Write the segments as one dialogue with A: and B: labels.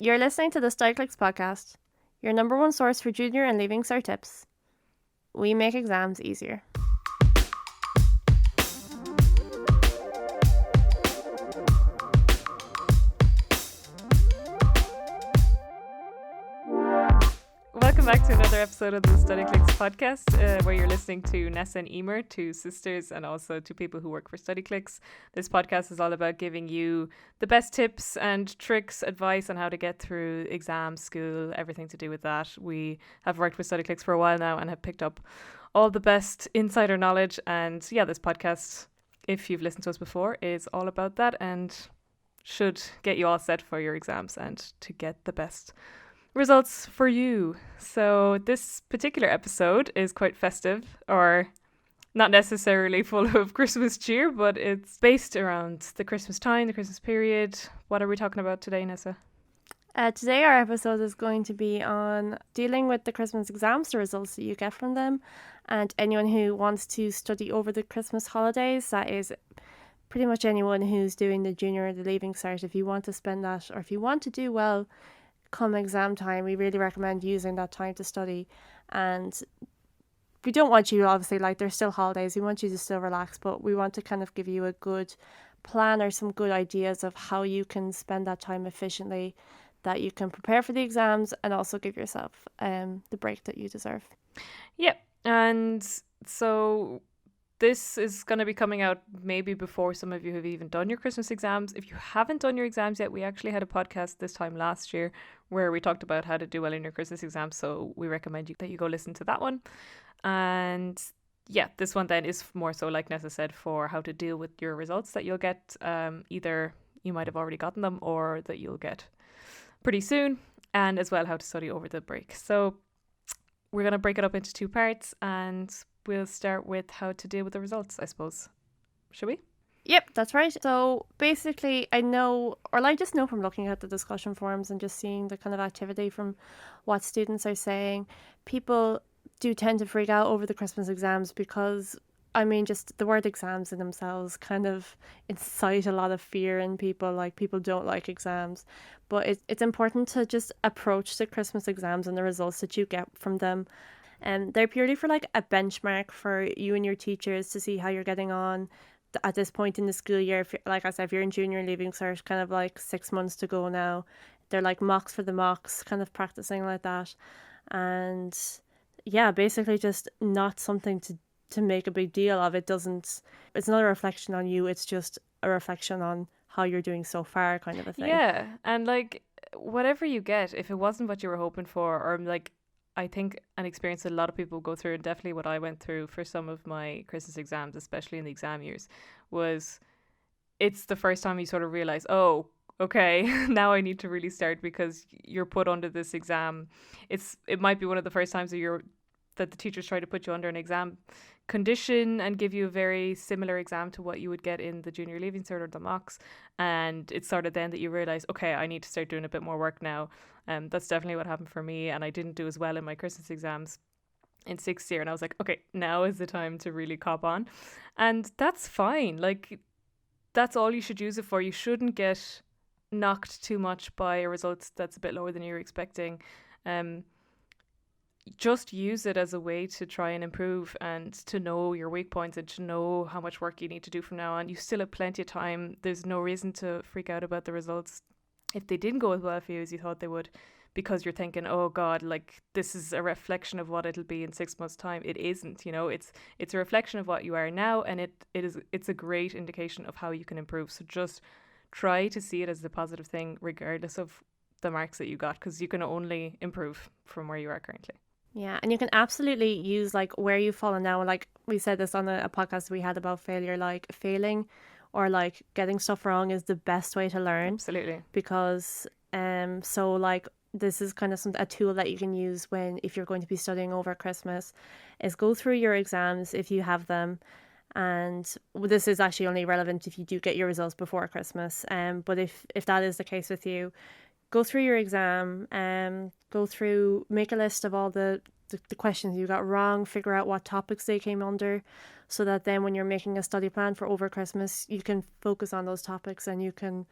A: You're listening to the Studyclix Podcast, your number one source for junior and leaving cert tips. We make exams easier. Welcome back to another episode of the Studyclix Podcast, where you're listening to Nessa and Eimear, two sisters and also two people who work for Studyclix. This podcast is all about giving you the best tips and tricks, advice on how to get through exams, school, everything to do with that. We have worked with Studyclix for a while now and have picked up all the best insider knowledge. And yeah, this podcast, if you've listened to us before, is all about that and should get you all set for your exams and to get the best results for you. So this particular episode is quite festive, or not necessarily full of Christmas cheer, but it's based around the Christmas time, the Christmas period. What are we talking about today, Nessa? Today our episode is going to be on dealing with the Christmas exams, the results that you get from them, and anyone who wants to study over the Christmas holidays. That is pretty much anyone who's doing the junior or the leaving cert. If you want to spend that, or if you want to do well come exam time, we really recommend using that time to study. And we don't want you, obviously, like, there's still holidays, we want you to still relax, but we want to kind of give you a good plan or some good ideas of how you can spend that time efficiently, that you can prepare for the exams and also give yourself the break that you deserve. Yeah, and so this is going to be coming out maybe before some of you have even done your Christmas exams. If you haven't done your exams yet, we actually had a podcast this time last year where we talked about how to do well in your Christmas exams. So we recommend that you go listen to that one. And yeah, this one then is more so, like Nessa said, for how to deal with your results that you'll get. Either you might have already gotten them or that you'll get pretty soon, and as well how to study over the break. So we're going to break it up into two parts, and we'll start with how to deal with the results, I suppose. Should we? Yep, that's right. So basically, I know, or I just know from looking at the discussion forums and just seeing the kind of activity from what students are saying, people do tend to freak out over the Christmas exams because, I mean, just the word exams in themselves kind of incite a lot of fear in people. Like, people don't like exams. But it's important to just approach the Christmas exams and the results that you get from them. And they're purely for like a benchmark for you and your teachers to see how you're getting on at this point in the school year. If, like I said, if you're in junior and leaving cert, kind of like 6 months to go now. They're like mocks for the mocks, kind of practicing like that. And yeah, basically just not something to make a big deal of. It's not a reflection on you. It's just a reflection on how you're doing so far, kind of a thing. Yeah, and like whatever you get, if it wasn't what you were hoping for, or like, I think an experience that a lot of people go through, and definitely what I went through for some of my Christmas exams, especially in the exam years, was it's the first time you sort of realize, oh, okay, now I need to really start, because you're put under this exam. It might be one of the first times that the teachers try to put you under an exam condition and give you a very similar exam to what you would get in the junior leaving cert or the mocks, and it's sort of then that you realize, okay, I need to start doing a bit more work now. That's definitely what happened for me, and I didn't do as well in my Christmas exams in sixth year, and I was like, okay, now is the time to really cop on. And that's fine, like, that's all you should use it for. You shouldn't get knocked too much by a result that's a bit lower than you're expecting. Just use it as a way to try and improve and to know your weak points and to know how much work you need to do from now on. You still have plenty of time. There's no reason to freak out about the results if they didn't go as well for you as you thought they would, because you're thinking, oh God, like, this is a reflection of what it'll be in 6 months' time. It isn't, it's a reflection of what you are now, and it's a great indication of how you can improve. So just try to see it as a positive thing, regardless of the marks that you got, because you can only improve from where you are currently. Yeah, and you can absolutely use like where you've fallen now. Like we said this on a podcast we had about failure, like failing or like getting stuff wrong is the best way to learn. Absolutely. Because so like this is kind of a tool that you can use if you're going to be studying over Christmas, is go through your exams if you have them. And this is actually only relevant if you do get your results before Christmas. But if that is the case with you, go through your exam, make a list of all the questions you got wrong, figure out what topics they came under, so that then when you're making a study plan for over Christmas, you can focus on those topics and you can,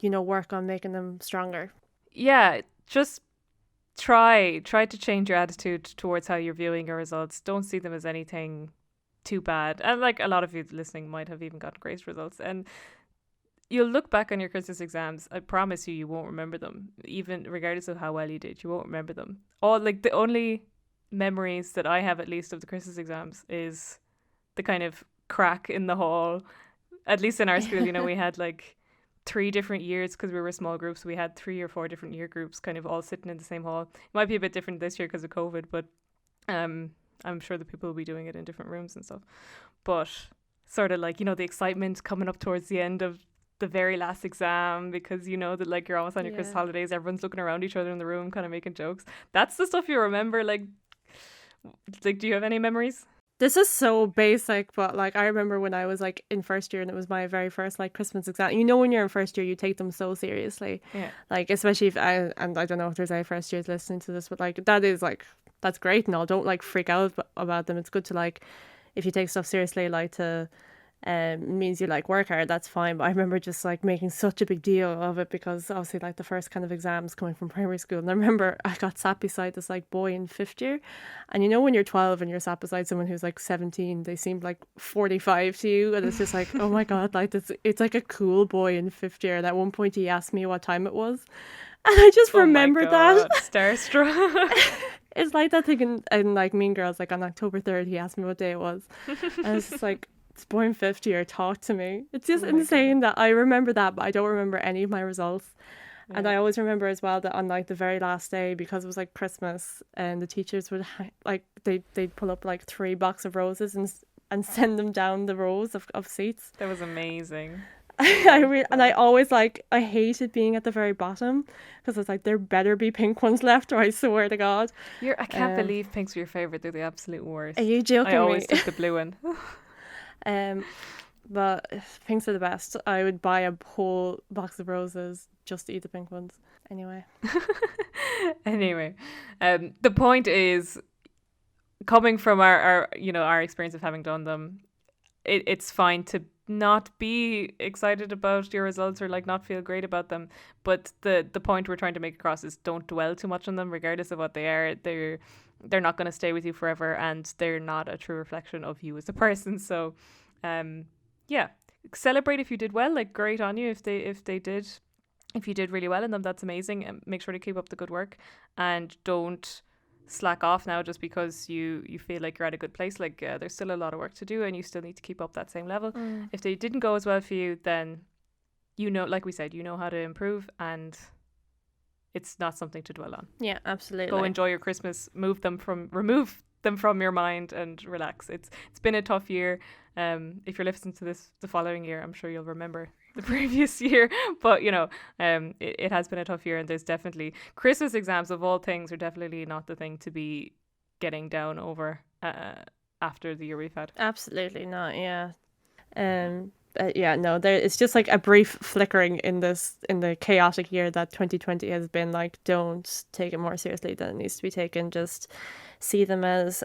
A: work on making them stronger. yeah, just try to change your attitude towards how you're viewing your results. Don't see them as anything too bad. And like a lot of you listening might have even got great results, and you'll look back on your Christmas exams. I promise you won't remember them, even regardless of how well you did. You won't remember them. All like the only memories that I have, at least, of the Christmas exams is the kind of crack in the hall. At least in our school, we had like 3 different years because we were small groups. We had 3 or 4 different year groups kind of all sitting in the same hall. It might be a bit different this year because of COVID, but I'm sure the people will be doing it in different rooms and stuff. But sort of like, the excitement coming up towards the end of the very last exam, because that like you're almost on your Christmas holidays, everyone's looking around each other in the room kind of making jokes. That's the stuff you remember. Like do you have any memories?
B: This is so basic, but like I remember when I was like in first year and it was my very first like Christmas exam. When you're in first year, you take them so seriously. Yeah. Like especially if I don't know if there's any first years listening to this, but like that's great and all. Don't like freak out about them. It's good to like, if you take stuff seriously, like to means you like work hard, that's fine. But I remember just like making such a big deal of it because obviously like the first kind of exams coming from primary school, and I remember I got sat beside this like boy in 5th year, and when you're 12 and you're sat beside someone who's like 17, they seemed like 45 to you, and it's just like oh my god, like it's like a cool boy in 5th year, and at one point he asked me what time it was, and I just remembered that.
A: Starstruck.
B: It's like that thing in like Mean Girls, like on October 3rd he asked me what day it was, and it's just like, this boy in 5th year talk to me. It's just insane that I remember that, but I don't remember any of my results. Yeah. And I always remember as well that on like the very last day, because it was like Christmas, and the teachers would they'd pull up like 3 boxes of roses and send them down the rows of seats.
A: That was amazing.
B: And I always I hated being at the very bottom because it's like there better be pink ones left, or I swear to God.
A: I can't believe pinks were your favourite. They're the absolute worst.
B: Are you joking?
A: I always took the blue one.
B: But pinks are the best. I would buy a whole box of roses just to eat the pink ones. Anyway,
A: the point is, coming from our experience of having done them, it's fine to not be excited about your results or like not feel great about them. But the point we're trying to make across is don't dwell too much on them, regardless of what they are. They're not going to stay with you forever, and they're not a true reflection of you as a person. So, celebrate if you did well. Like, great on you if you did really well in them. That's amazing, and make sure to keep up the good work, and don't slack off now just because you feel like you're at a good place. Like, there's still a lot of work to do, and you still need to keep up that same level. If they didn't go as well for you, then like we said, how to improve, and it's not something to dwell on.
B: Yeah, absolutely.
A: Go enjoy your Christmas. Remove them from your mind and relax. It's been a tough year. If you're listening to this the following year, I'm sure you'll remember the previous year. But it has been a tough year, and there's definitely Christmas exams of all things are definitely not the thing to be getting down over after the year we've had.
B: Absolutely not. Yeah. It's just like a brief flickering in the chaotic year that 2020 has been. Like, don't take it more seriously than it needs to be taken. Just see them as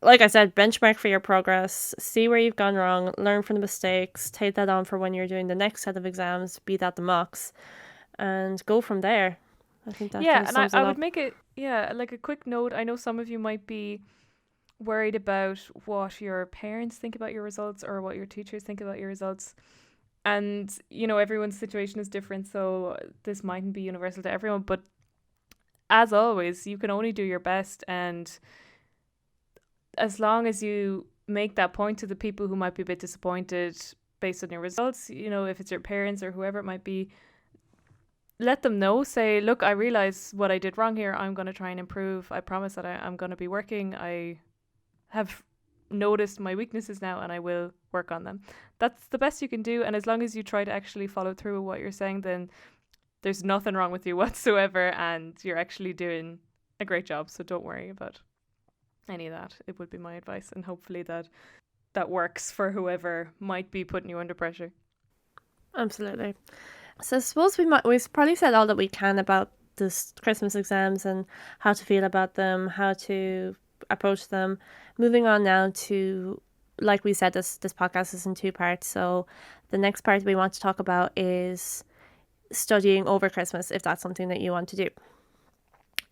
B: like I said, benchmark for your progress, see where you've gone wrong, learn from the mistakes, take that on for when you're doing the next set of exams, be that the mocks, and go from there. I think that
A: and I would make it like a quick note. I know some of you might be worried about what your parents think about your results or what your teachers think about your results, and everyone's situation is different, so this mightn't be universal to everyone. But as always, you can only do your best, and as long as you make that point to the people who might be a bit disappointed based on your results, if it's your parents or whoever it might be, let them know. Say, look, I realize what I did wrong here. I'm going to try and improve. I promise that I'm going to be working. I have noticed my weaknesses now, and I will work on them. That's the best you can do. And as long as you try to actually follow through with what you're saying, then there's nothing wrong with you whatsoever, and you're actually doing a great job. So don't worry about any of that. It would be my advice, and hopefully that works for whoever might be putting you under pressure.
B: Absolutely. So I suppose we've probably said all that we can about this Christmas exams and how to feel about them, how to approach them. Moving on now to, like we said, this podcast is in 2 parts. So the next part we want to talk about is studying over Christmas if that's something that you want to do.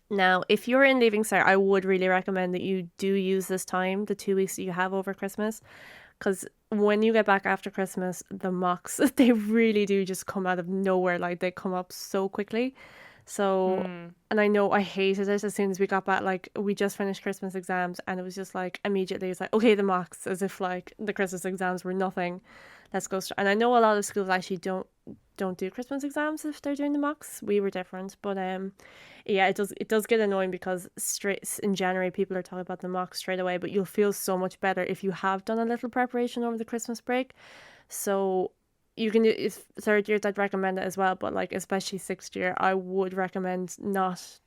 B: Now, if you're in Leaving Cert, I would really recommend that you do use this time, the 2 weeks that you have over Christmas, because when you get back after Christmas, the mocks, they really do just come out of nowhere. Like, they come up so quickly. So, and I know I hated it as soon as we got back. Like, we just finished Christmas exams and it was just like, immediately it's like, okay, the mocks, as if like the Christmas exams were nothing. Let's go. And I know a lot of schools actually don't do Christmas exams if they're doing the mocks. We were different, but yeah, it does get annoying because straight in January people are talking about the mocks straight away, but you'll feel so much better if you have done a little preparation over the Christmas break. So you can do, if third years, I'd recommend it as well, but like especially sixth year, I would recommend not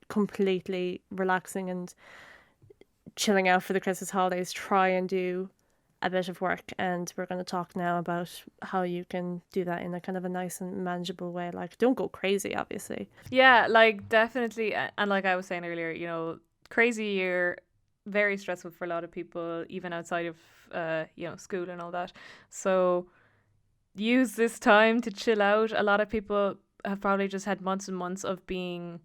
B: completely relaxing and chilling out for the Christmas holidays. Try and do a bit of work, and we're going to talk now about how you can do that in a kind of a nice and manageable way. Like, don't go crazy, obviously.
A: Yeah, like definitely, and like I was saying earlier, you know, crazy year, very stressful for a lot of people, even outside of you know, school and all that. So use this time to chill out. A lot of people have probably just had months and months of being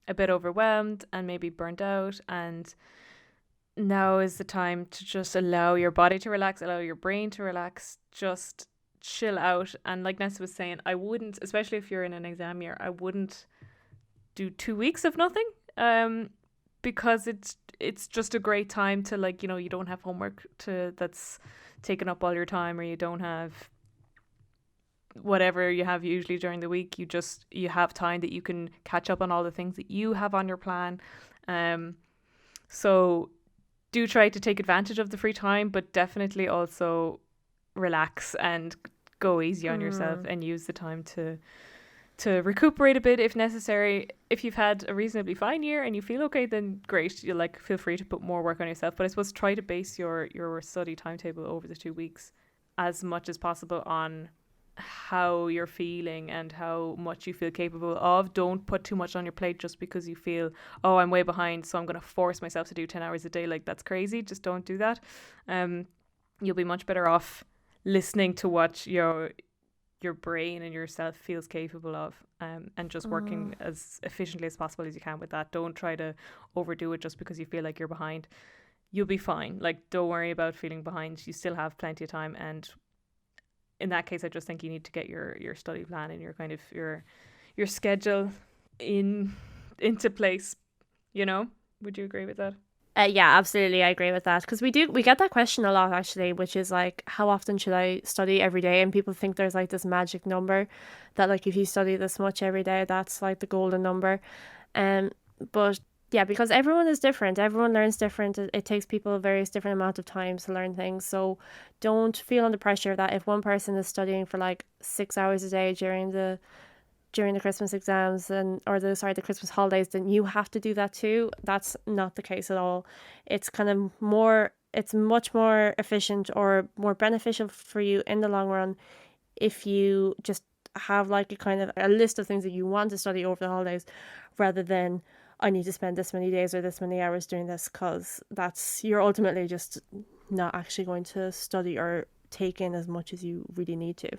A: a bit overwhelmed and maybe burnt out, and now is the time to just allow your body to relax, allow your brain to relax, just chill out. And like Nessa was saying, I wouldn't, especially if you're in an exam year, I wouldn't do 2 weeks of nothing, because it's just a great time to, like, you know, you don't have homework that's taken up all your time, or you don't have whatever you have usually during the week. You have time that you can catch up on all the things that you have on your plan. So do try to take advantage of the free time, but definitely also relax and go easy on yourself and use the time to recuperate a bit if necessary. If you've had a reasonably fine year and you feel okay, then great. You like feel free to put more work on yourself. But I suppose try to base your study timetable over the 2 weeks as much as possible on how you're feeling and how much you feel capable of. Don't put too much on your plate just because you feel, oh, I'm way behind, so I'm going to force myself to do 10 hours a day. Like, that's crazy. Just don't do that. You'll be much better off listening to what your brain and yourself feels capable of, and just working as efficiently as possible as you can with that. Don't try to overdo it just because you feel like you're behind. You'll be fine. Like, don't worry about feeling behind. You still have plenty of time, and in that case, I just think you need to get your study plan and your kind of your schedule into place. You know, would you agree with that?
B: Yeah, absolutely, I agree with that, because we get that question a lot actually, which is like, how often should I study every day? And people think there's like this magic number that, like, if you study this much every day, that's like the golden number. But yeah, because everyone is different. Everyone learns different. It takes people a various different amount of time to learn things. So don't feel under pressure that if one person is studying for like 6 hours a day during the Christmas exams or the Christmas holidays, then you have to do that too. That's not the case at all. It's it's much more efficient or more beneficial for you in the long run if you just have like a kind of a list of things that you want to study over the holidays, rather than, I need to spend this many days or this many hours doing this, because you're ultimately just not actually going to study or take in as much as you really need to.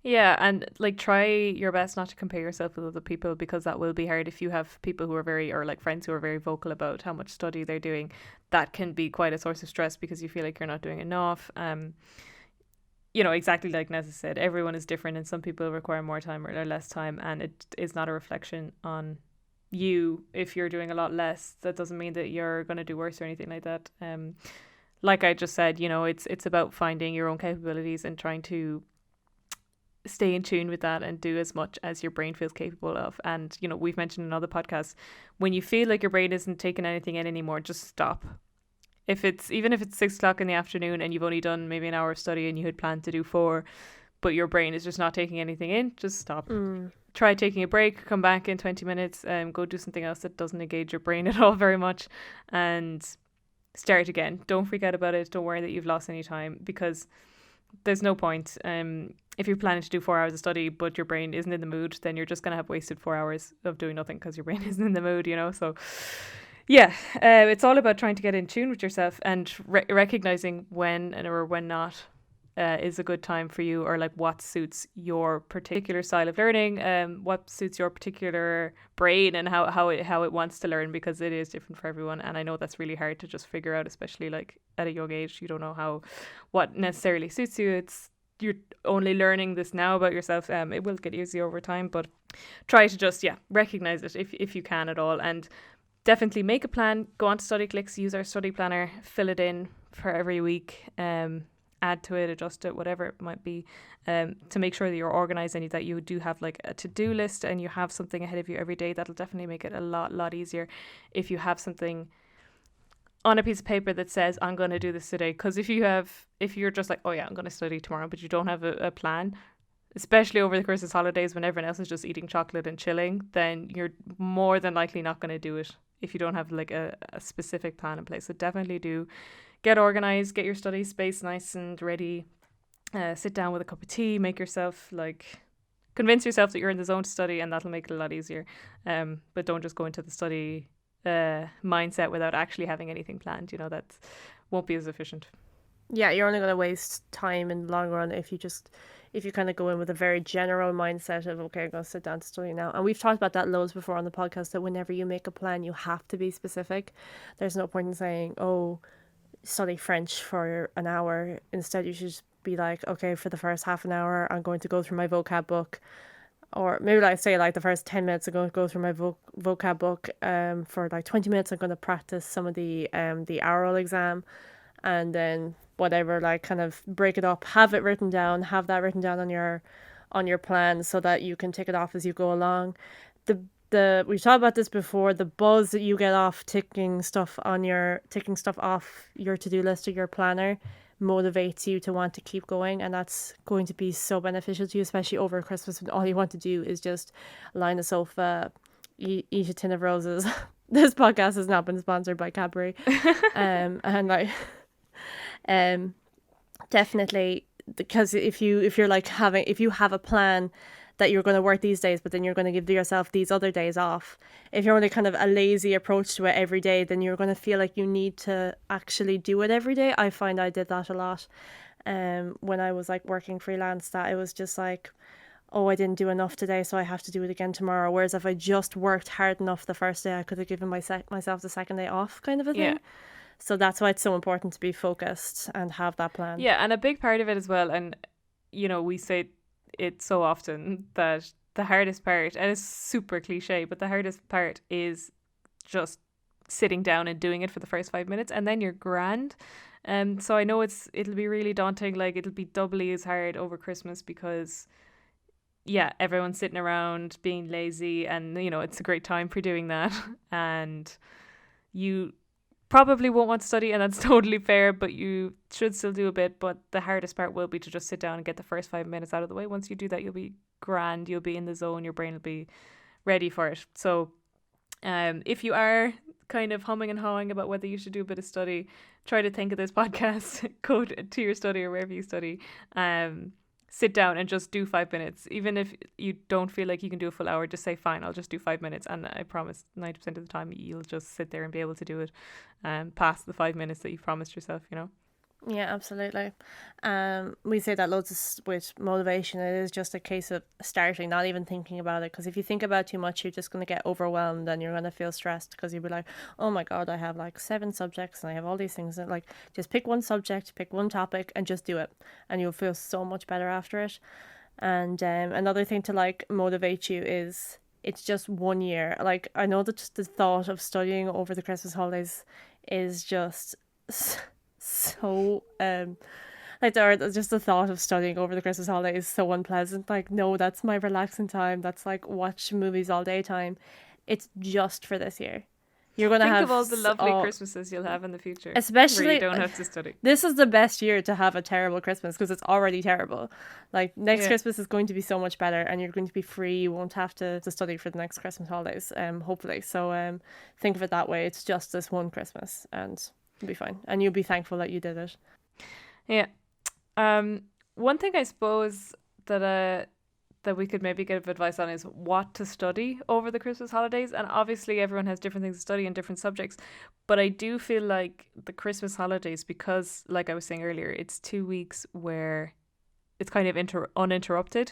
A: Yeah, and like, try your best not to compare yourself with other people, because that will be hard. If you have people who are or like friends who are very vocal about how much study they're doing, that can be quite a source of stress because you feel like you're not doing enough. You know, exactly like Nessa said, everyone is different, and some people require more time or less time, and it is not a reflection on you. If you're doing a lot less, that doesn't mean that you're going to do worse or anything like that. Like I just said, you know, it's about finding your own capabilities and trying to stay in tune with that and do as much as your brain feels capable of. And, you know, we've mentioned in other podcasts, when you feel like your brain isn't taking anything in anymore, just stop. Even if it's 6 o'clock in the afternoon and you've only done maybe an hour of study and you had planned to do 4, but your brain is just not taking anything in, just stop. Try taking a break, come back in 20 minutes, go do something else that doesn't engage your brain at all very much, and start again. Don't freak out about it. Don't worry that you've lost any time, because there's no point. If you're planning to do 4 hours of study but your brain isn't in the mood, then you're just going to have wasted 4 hours of doing nothing because your brain isn't in the mood, you know. So yeah, it's all about trying to get in tune with yourself and recognizing when or when not is a good time for you, or like what suits your particular style of learning, what suits your particular brain and how it wants to learn, because it is different for everyone. And I know that's really hard to just figure out, especially like at a young age. You don't know what necessarily suits you. You're only learning this now about yourself. It will get easier over time, but try to just recognize it if you can at all, and definitely make a plan. Go on to Studyclix, use our study planner, fill it in for every week, add to it, adjust it, whatever it might be, to make sure that you're organized and that you do have like a to-do list and you have something ahead of you every day. That'll definitely make it a lot easier if you have something on a piece of paper that says, I'm going to do this today. Because if you're just like, oh yeah, I'm going to study tomorrow, but you don't have a plan, especially over the Christmas holidays when everyone else is just eating chocolate and chilling, then you're more than likely not going to do it if you don't have like a specific plan in place. So definitely do get organized, get your study space nice and ready, sit down with a cup of tea, convince yourself that you're in the zone to study, and that'll make it a lot easier. But don't just go into the study mindset without actually having anything planned. That won't be as efficient.
B: Yeah, you're only going to waste time in the long run if you kind of go in with a very general mindset of, okay, I'm going to sit down to study now. And we've talked about that loads before on the podcast, that whenever you make a plan, you have to be specific. There's no point in saying, oh, study French for an hour. Instead, you should be like, okay, for the first half an hour, I'm going to go through my vocab book. Or maybe the first 10 minutes I'm going to go through my vocab book. For like 20 minutes, I'm going to practice some of the oral exam. And then whatever, like kind of break it up, have that written down on your plan so that you can tick it off as you go along. We've talked about this before, the buzz that you get off ticking stuff off your to-do list or your planner motivates you to want to keep going, and that's going to be so beneficial to you, especially over Christmas when all you want to do is just lie on the sofa, eat a tin of roses. This podcast has not been sponsored by Cadbury. Definitely, because if you have a plan that you're going to work these days, but then you're going to give yourself these other days off, if you're only kind of a lazy approach to it every day, then you're going to feel like you need to actually do it every day. I find I did that a lot when I was like working freelance, that it was just like, oh, I didn't do enough today, so I have to do it again tomorrow. Whereas if I just worked hard enough the first day, I could have given myself the second day off, kind of a thing. Yeah. So that's why it's so important to be focused and have that plan.
A: Yeah, and a big part of it as well, and we say it so often, that the hardest part, and it's super cliche, but the hardest part is just sitting down and doing it for the first 5 minutes, and then you're grand. So I know it'll be really daunting, like it'll be doubly as hard over Christmas because everyone's sitting around being lazy, and it's a great time for doing that. And you probably won't want to study, and that's totally fair, but you should still do a bit. But the hardest part will be to just sit down and get the first 5 minutes out of the way. Once you do that, you'll be grand, you'll be in the zone, your brain will be ready for it. So if you are kind of humming and hawing about whether you should do a bit of study, try to think of this podcast, go to your study or wherever you study, sit down and just do 5 minutes. Even if you don't feel like you can do a full hour, just say, fine, I'll just do 5 minutes. And I promise 90% of the time you'll just sit there and be able to do it past the 5 minutes that you promised yourself,
B: Yeah, absolutely. We say that loads with motivation. It is just a case of starting, not even thinking about it. Because if you think about it too much, you're just going to get overwhelmed and you're going to feel stressed, because you'll be like, oh my God, I have like 7 subjects and I have all these things. And like, just pick one subject, pick one topic and just do it. And you'll feel so much better after it. And another thing to like motivate you is, it's just 1 year. Like, I know that the thought of studying over the Christmas holidays is just so just the thought of studying over the Christmas holidays is so unpleasant. Like, no, that's my relaxing time. That's like watch movies all day time. It's just for this year. You're gonna
A: think of all the lovely Christmases you'll have in the future,
B: especially
A: where you don't have to study.
B: This is the best year to have a terrible Christmas, because it's already terrible. Like, next Christmas is going to be so much better, and you're going to be free. You won't have to study for the next Christmas holidays, hopefully. So think of it that way. It's just this one Christmas, and you'll be fine, and you'll be thankful that you did it. Yeah.
A: One thing I suppose that that we could maybe give advice on is what to study over the Christmas holidays. And obviously everyone has different things to study and different subjects. But I do feel like the Christmas holidays, because like I was saying earlier, it's 2 weeks where it's kind of uninterrupted.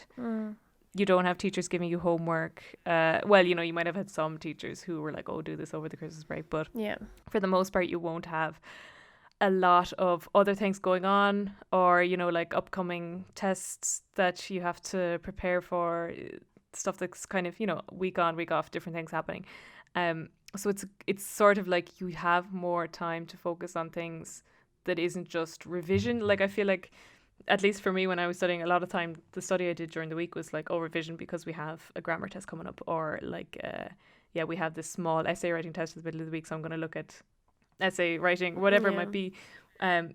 A: You don't have teachers giving you homework. Well, you know, you might have had some teachers who were like, oh, do this over the Christmas break. But for the most part, you won't have a lot of other things going on, or, you know, like upcoming tests that you have to prepare for, stuff that's kind of, you know, week on, week off, different things happening. So it's sort of like you have more time to focus on things that isn't just revision. Like, I feel like, at least for me, when I was studying, a lot of time the study I did during the week was like, oh, revision because we have a grammar test coming up, or like we have this small essay writing test at the middle of the week, so I'm going to look at essay writing, whatever it might be.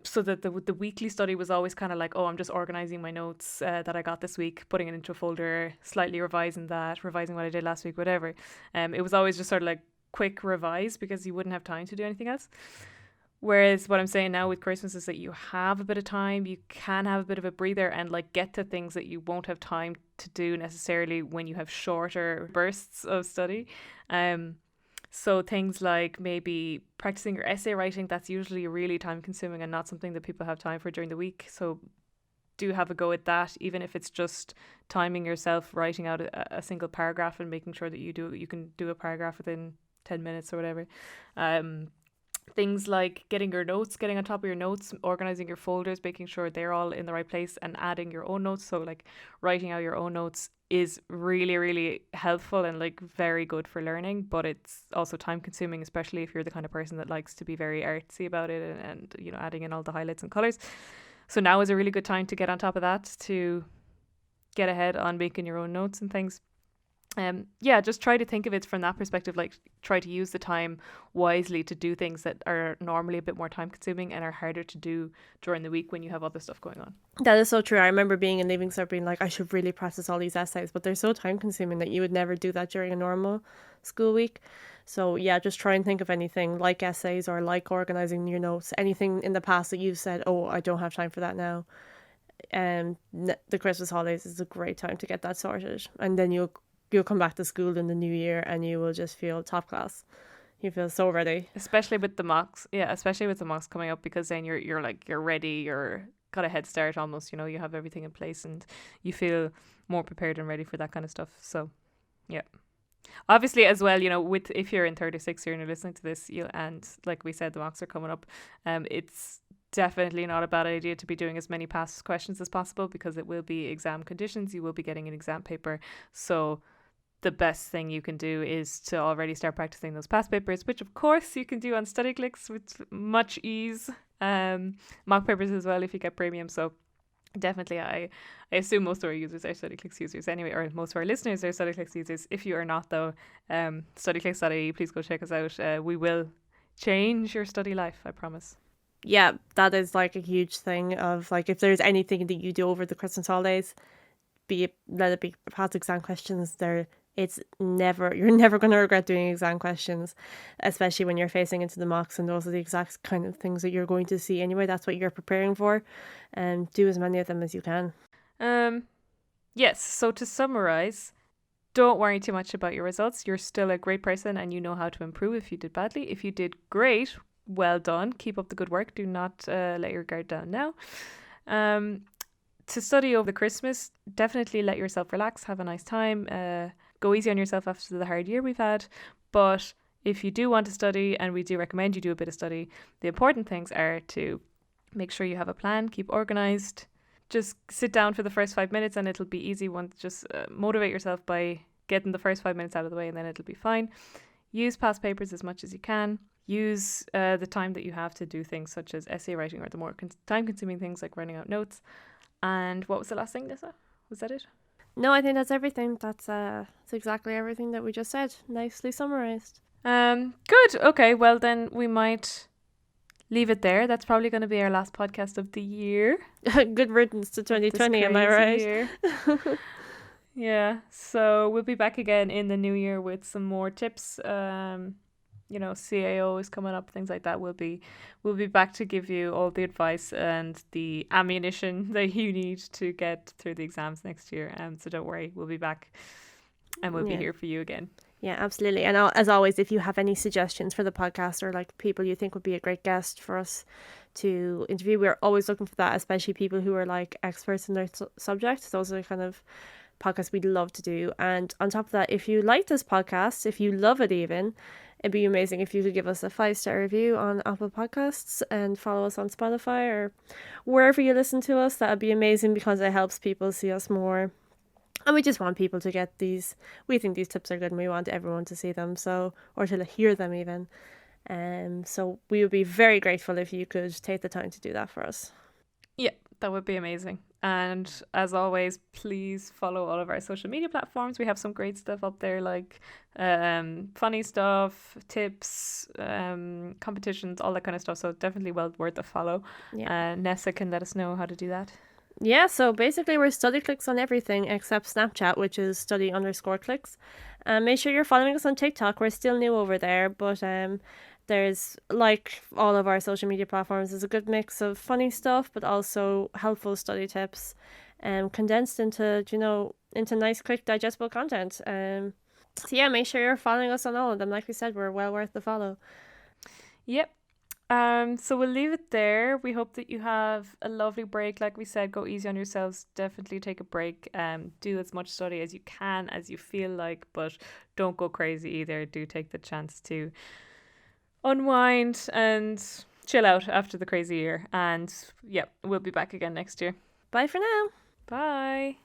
A: So that the weekly study was always kind of like, oh, I'm just organizing my notes that I got this week, putting it into a folder, slightly revising what I did last week, whatever. It was always just sort of like quick revise because you wouldn't have time to do anything else. Whereas what I'm saying now with Christmas is that you have a bit of time, you can have a bit of a breather and like get to things that you won't have time to do necessarily when you have shorter bursts of study. So things like maybe practicing your essay writing, that's usually really time consuming and not something that people have time for during the week. So do have a go at that, even if it's just timing yourself, writing out a single paragraph and making sure that you can do a paragraph within 10 minutes or whatever. Things like getting on top of your notes, organizing your folders, making sure they're all in the right place, and adding your own notes. So like writing out your own notes is really, really helpful and like very good for learning, but it's also time consuming, especially if you're the kind of person that likes to be very artsy about it and you know, adding in all the highlights and colors. So now is a really good time to get on top of that, to get ahead on making your own notes and things. Just try to think of it from that perspective, like try to use the time wisely to do things that are normally a bit more time consuming and are harder to do during the week when you have other stuff going on.
B: That is so true. I remember being in Leaving Cert being like, I should really practice all these essays, but they're so time consuming that you would never do that during a normal school week. So yeah, just try and think of anything like essays or like organizing your notes, anything in the past that you've said, oh, I don't have time for that now. The Christmas holidays is a great time to get that sorted, and then you'll come back to school in the new year and you will just feel top class. You feel so ready.
A: Especially with the mocks. Yeah, especially with the mocks coming up, because then you're ready, you're got a head start almost, you know, you have everything in place and you feel more prepared and ready for that kind of stuff. So, yeah. Obviously as well, you know, if you're in 3rd or 6th year and you're listening to this, and like we said, the mocks are coming up, it's definitely not a bad idea to be doing as many past questions as possible, because it will be exam conditions. You will be getting an exam paper. So the best thing you can do is to already start practicing those past papers, which of course you can do on Studyclix with much ease. Mock papers as well if you get premium. So definitely, I assume most of our users are Studyclix users anyway, or most of our listeners are Studyclix users. If you are not though, studyclix.ie, please go check us out. We will change your study life, I promise.
B: Yeah, that is like a huge thing of like, if there's anything that you do over the Christmas holidays, let it be past exam questions. You're never going to regret doing exam questions, especially when you're facing into the mocks, and those are the exact kind of things that you're going to see anyway. That's what you're preparing for, and do as many of them as you can.
A: Yes, so to summarize, don't worry too much about your results. You're still a great person and you know how to improve if you did badly. If you did great, well done. Keep up the good work. Do not let your guard down now. To study over the Christmas, definitely let yourself relax, have a nice time, go easy on yourself after the hard year we've had. But if you do want to study, and we do recommend you do a bit of study, the important things are to make sure you have a plan, keep organized, just sit down for the first 5 minutes and it'll be easy. Just motivate yourself by getting the first 5 minutes out of the way, and then it'll be fine. Use past papers as much as you can. Use the time that you have to do things such as essay writing, or the more time consuming things like writing out notes. And what was the last thing, Nessa? Was that it?
B: No, I think that's everything. That's exactly everything that we just said. Nicely summarized.
A: Good. Okay, well then we might leave it there. That's probably going to be our last podcast of the year.
B: Good riddance to 2020, am I right?
A: Yeah, so we'll be back again in the new year with some more tips. CAO is coming up, things like that. We'll be back to give you all the advice and the ammunition that you need to get through the exams next year. So don't worry, we'll be back and we'll be here for you again.
B: Yeah, absolutely. And as always, if you have any suggestions for the podcast or like people you think would be a great guest for us to interview, we're always looking for that, especially people who are like experts in their subject. Those are the kind of podcasts we'd love to do. And on top of that, if you like this podcast, if you love it even, it'd be amazing if you could give us a 5-star review on Apple Podcasts and follow us on Spotify or wherever you listen to us. That would be amazing because it helps people see us more. And we just want people to get these. We think these tips are good and we want everyone to see them, or to hear them even. So we would be very grateful if you could take the time to do that for us.
A: Yeah, that would be amazing. And as always, please follow all of our social media platforms. We have some great stuff up there, like funny stuff, tips, competitions, all that kind of stuff. So definitely well worth a follow. Yeah. Nessa can let us know how to do that.
B: Yeah, so basically we're Studyclix on everything except Snapchat, which is study_clicks. Make sure you're following us on TikTok. We're still new over there, but there's, like all of our social media platforms, there's a good mix of funny stuff, but also helpful study tips, condensed into nice, quick, digestible content. So yeah, make sure you're following us on all of them. Like we said, we're well worth the follow.
A: Yep. So we'll leave it there. We hope that you have a lovely break. Like we said, go easy on yourselves. Definitely take a break. Do as much study as you can, as you feel like, but don't go crazy either. Do take the chance to unwind and chill out after the crazy year. And yeah, we'll be back again next year.
B: Bye for now.
A: Bye.